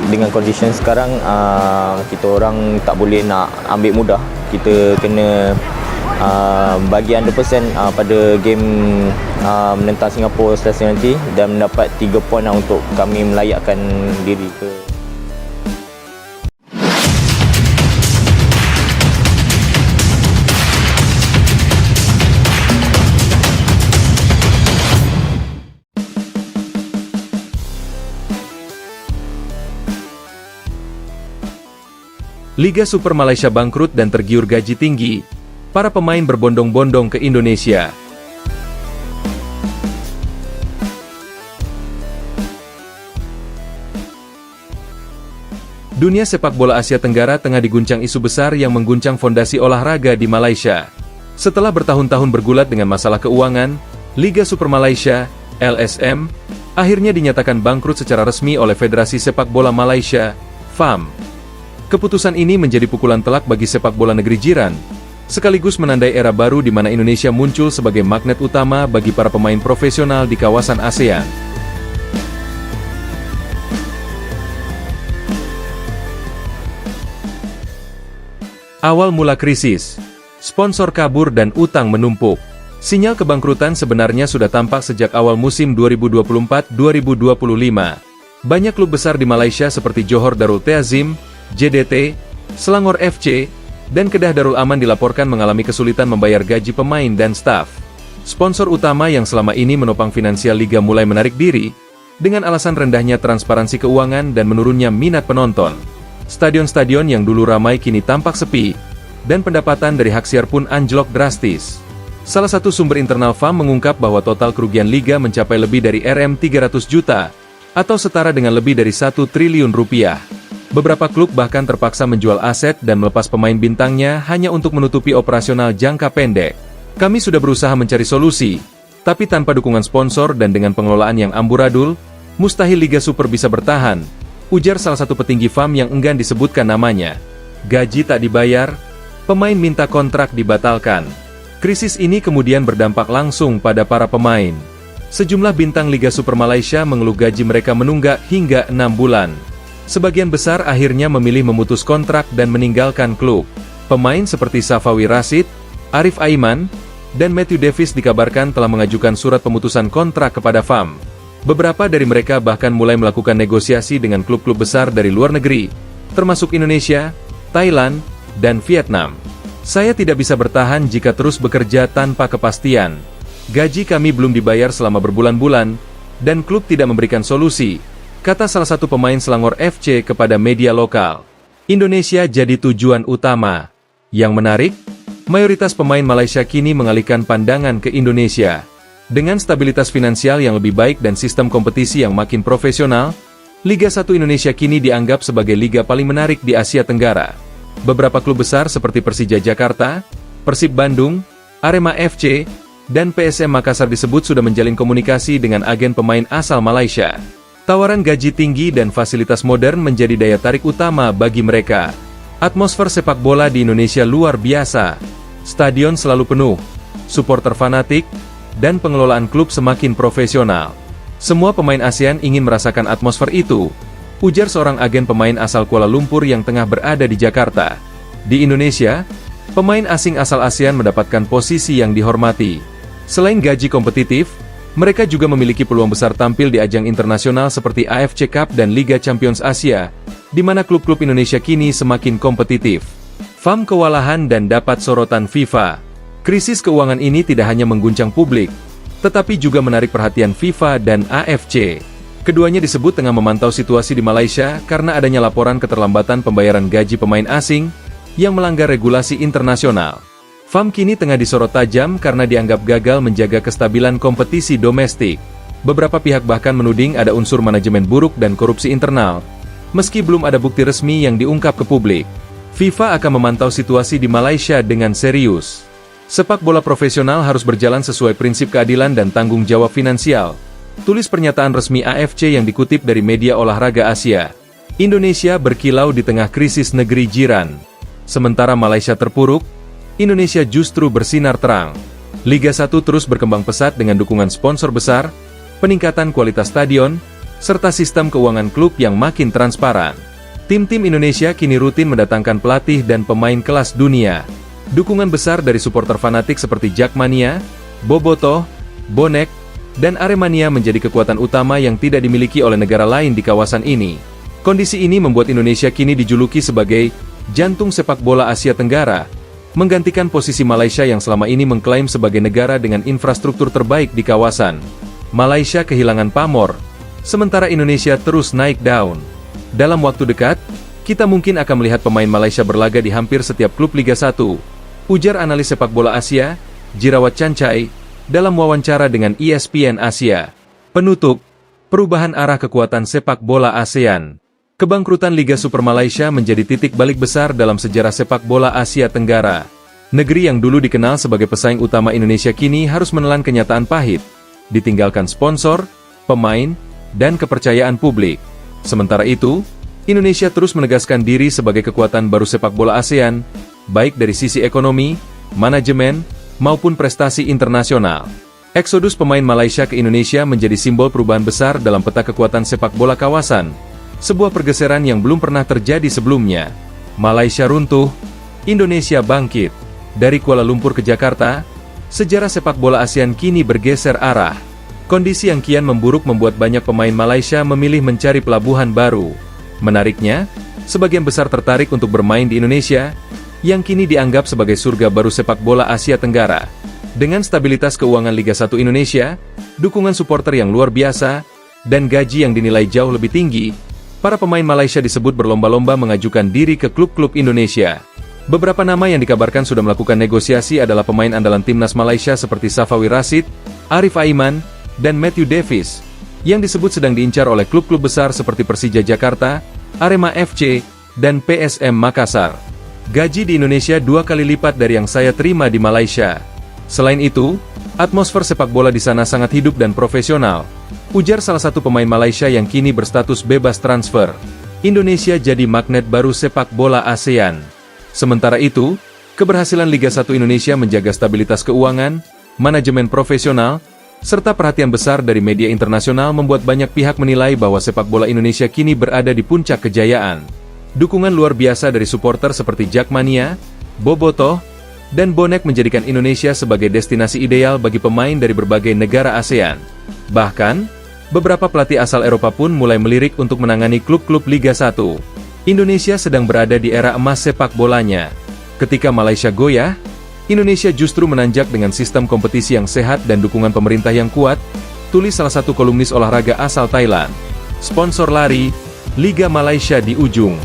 Dengan condition sekarang, kita orang tak boleh nak ambil mudah. Kita kena bagi 100% pada game menentang Singapura Selasa nanti dan mendapat 3 poin untuk kami melayakkan diri ke. Liga Super Malaysia bangkrut dan tergiur gaji tinggi. Para pemain berbondong-bondong ke Indonesia. Dunia sepak bola Asia Tenggara tengah diguncang isu besar yang mengguncang fondasi olahraga di Malaysia. Setelah bertahun-tahun bergulat dengan masalah keuangan, Liga Super Malaysia, LSM, akhirnya dinyatakan bangkrut secara resmi oleh Federasi Sepak Bola Malaysia, FAM. Keputusan ini menjadi pukulan telak bagi sepak bola negeri jiran, sekaligus menandai era baru di mana Indonesia muncul sebagai magnet utama bagi para pemain profesional di kawasan ASEAN. Awal mula krisis, sponsor kabur dan utang menumpuk. Sinyal kebangkrutan sebenarnya sudah tampak sejak awal musim 2024-2025. Banyak klub besar di Malaysia seperti Johor Darul Ta'zim, JDT, Selangor FC, dan Kedah Darul Aman dilaporkan mengalami kesulitan membayar gaji pemain dan staf. Sponsor utama yang selama ini menopang finansial liga mulai menarik diri, dengan alasan rendahnya transparansi keuangan dan menurunnya minat penonton. Stadion-stadion yang dulu ramai kini tampak sepi, dan pendapatan dari hak siar pun anjlok drastis. Salah satu sumber internal FAM mengungkap bahwa total kerugian liga mencapai lebih dari Rm300 juta, atau setara dengan lebih dari 1 triliun rupiah. Beberapa klub bahkan terpaksa menjual aset dan melepas pemain bintangnya hanya untuk menutupi operasional jangka pendek. Kami sudah berusaha mencari solusi, tapi tanpa dukungan sponsor dan dengan pengelolaan yang amburadul, mustahil Liga Super bisa bertahan, ujar salah satu petinggi FAM yang enggan disebutkan namanya. Gaji tak dibayar, pemain minta kontrak dibatalkan. Krisis ini kemudian berdampak langsung pada para pemain. Sejumlah bintang Liga Super Malaysia mengeluh gaji mereka menunggak hingga 6 bulan. Sebagian besar akhirnya memilih memutus kontrak dan meninggalkan klub. Pemain seperti Safawi Rashid, Arif Aiman, dan Matthew Davis dikabarkan telah mengajukan surat pemutusan kontrak kepada FAM. Beberapa dari mereka bahkan mulai melakukan negosiasi dengan klub-klub besar dari luar negeri, termasuk Indonesia, Thailand, dan Vietnam. Saya tidak bisa bertahan jika terus bekerja tanpa kepastian. Gaji kami belum dibayar selama berbulan-bulan, dan klub tidak memberikan solusi, kata salah satu pemain Selangor FC kepada media lokal. Indonesia jadi tujuan utama. Yang menarik, mayoritas pemain Malaysia kini mengalihkan pandangan ke Indonesia. Dengan stabilitas finansial yang lebih baik dan sistem kompetisi yang makin profesional, Liga 1 Indonesia kini dianggap sebagai liga paling menarik di Asia Tenggara. Beberapa klub besar seperti Persija Jakarta, Persib Bandung, Arema FC, dan PSM Makassar disebut sudah menjalin komunikasi dengan agen pemain asal Malaysia. Tawaran gaji tinggi dan fasilitas modern menjadi daya tarik utama bagi mereka. Atmosfer sepak bola di Indonesia luar biasa. Stadion selalu penuh, supporter fanatik, dan pengelolaan klub semakin profesional. Semua pemain ASEAN ingin merasakan atmosfer itu, ujar seorang agen pemain asal Kuala Lumpur yang tengah berada di Jakarta. Di Indonesia, pemain asing asal ASEAN mendapatkan posisi yang dihormati. Selain gaji kompetitif, mereka juga memiliki peluang besar tampil di ajang internasional seperti AFC Cup dan Liga Champions Asia, di mana klub-klub Indonesia kini semakin kompetitif. FAM kewalahan dan dapat sorotan FIFA. Krisis keuangan ini tidak hanya mengguncang publik, tetapi juga menarik perhatian FIFA dan AFC. Keduanya disebut tengah memantau situasi di Malaysia karena adanya laporan keterlambatan pembayaran gaji pemain asing yang melanggar regulasi internasional. FAM kini tengah disorot tajam karena dianggap gagal menjaga kestabilan kompetisi domestik. Beberapa pihak bahkan menuding ada unsur manajemen buruk dan korupsi internal, meski belum ada bukti resmi yang diungkap ke publik. FIFA akan memantau situasi di Malaysia dengan serius. Sepak bola profesional harus berjalan sesuai prinsip keadilan dan tanggung jawab finansial, tulis pernyataan resmi AFC yang dikutip dari media olahraga Asia. Indonesia berkilau di tengah krisis negeri jiran. Sementara Malaysia terpuruk, Indonesia justru bersinar terang. Liga 1 terus berkembang pesat dengan dukungan sponsor besar, peningkatan kualitas stadion, serta sistem keuangan klub yang makin transparan. Tim-tim Indonesia kini rutin mendatangkan pelatih dan pemain kelas dunia. Dukungan besar dari supporter fanatik seperti Jakmania, Bobotoh, Bonek, dan Aremania menjadi kekuatan utama yang tidak dimiliki oleh negara lain di kawasan ini. Kondisi ini membuat Indonesia kini dijuluki sebagai jantung sepak bola Asia Tenggara, menggantikan posisi Malaysia yang selama ini mengklaim sebagai negara dengan infrastruktur terbaik di kawasan. Malaysia kehilangan pamor, sementara Indonesia terus naik daun. Dalam waktu dekat, kita mungkin akan melihat pemain Malaysia berlaga di hampir setiap klub Liga 1, ujar analis sepak bola Asia, Jirawat Chancai, dalam wawancara dengan ESPN Asia. Penutup, perubahan arah kekuatan sepak bola ASEAN. Kebangkrutan Liga Super Malaysia menjadi titik balik besar dalam sejarah sepak bola Asia Tenggara. Negeri yang dulu dikenal sebagai pesaing utama Indonesia kini harus menelan kenyataan pahit, ditinggalkan sponsor, pemain, dan kepercayaan publik. Sementara itu, Indonesia terus menegaskan diri sebagai kekuatan baru sepak bola ASEAN, baik dari sisi ekonomi, manajemen, maupun prestasi internasional. Eksodus pemain Malaysia ke Indonesia menjadi simbol perubahan besar dalam peta kekuatan sepak bola kawasan, sebuah pergeseran yang belum pernah terjadi sebelumnya. Malaysia runtuh, Indonesia bangkit. Dari Kuala Lumpur ke Jakarta, sejarah sepak bola ASEAN kini bergeser arah. Kondisi yang kian memburuk membuat banyak pemain Malaysia memilih mencari pelabuhan baru. Menariknya, sebagian besar tertarik untuk bermain di Indonesia, yang kini dianggap sebagai surga baru sepak bola Asia Tenggara. Dengan stabilitas keuangan Liga 1 Indonesia, dukungan supporter yang luar biasa, dan gaji yang dinilai jauh lebih tinggi, para pemain Malaysia disebut berlomba-lomba mengajukan diri ke klub-klub Indonesia. Beberapa nama yang dikabarkan sudah melakukan negosiasi adalah pemain andalan timnas Malaysia seperti Safawi Rashid, Arif Aiman, dan Matthew Davis, yang disebut sedang diincar oleh klub-klub besar seperti Persija Jakarta, Arema FC, dan PSM Makassar. Gaji di Indonesia 2 kali lipat dari yang saya terima di Malaysia. Selain itu, atmosfer sepak bola di sana sangat hidup dan profesional, ujar salah satu pemain Malaysia yang kini berstatus bebas transfer. Indonesia jadi magnet baru sepak bola ASEAN. Sementara itu, keberhasilan Liga 1 Indonesia menjaga stabilitas keuangan, manajemen profesional, serta perhatian besar dari media internasional membuat banyak pihak menilai bahwa sepak bola Indonesia kini berada di puncak kejayaan. Dukungan luar biasa dari supporter seperti Jakmania, Bobotoh, dan Bonek menjadikan Indonesia sebagai destinasi ideal bagi pemain dari berbagai negara ASEAN. Bahkan, beberapa pelatih asal Eropa pun mulai melirik untuk menangani klub-klub Liga 1. Indonesia sedang berada di era emas sepak bolanya. Ketika Malaysia goyah, Indonesia justru menanjak dengan sistem kompetisi yang sehat dan dukungan pemerintah yang kuat, tulis salah satu kolumnis olahraga asal Thailand. Sponsor lari, Liga Malaysia di ujung.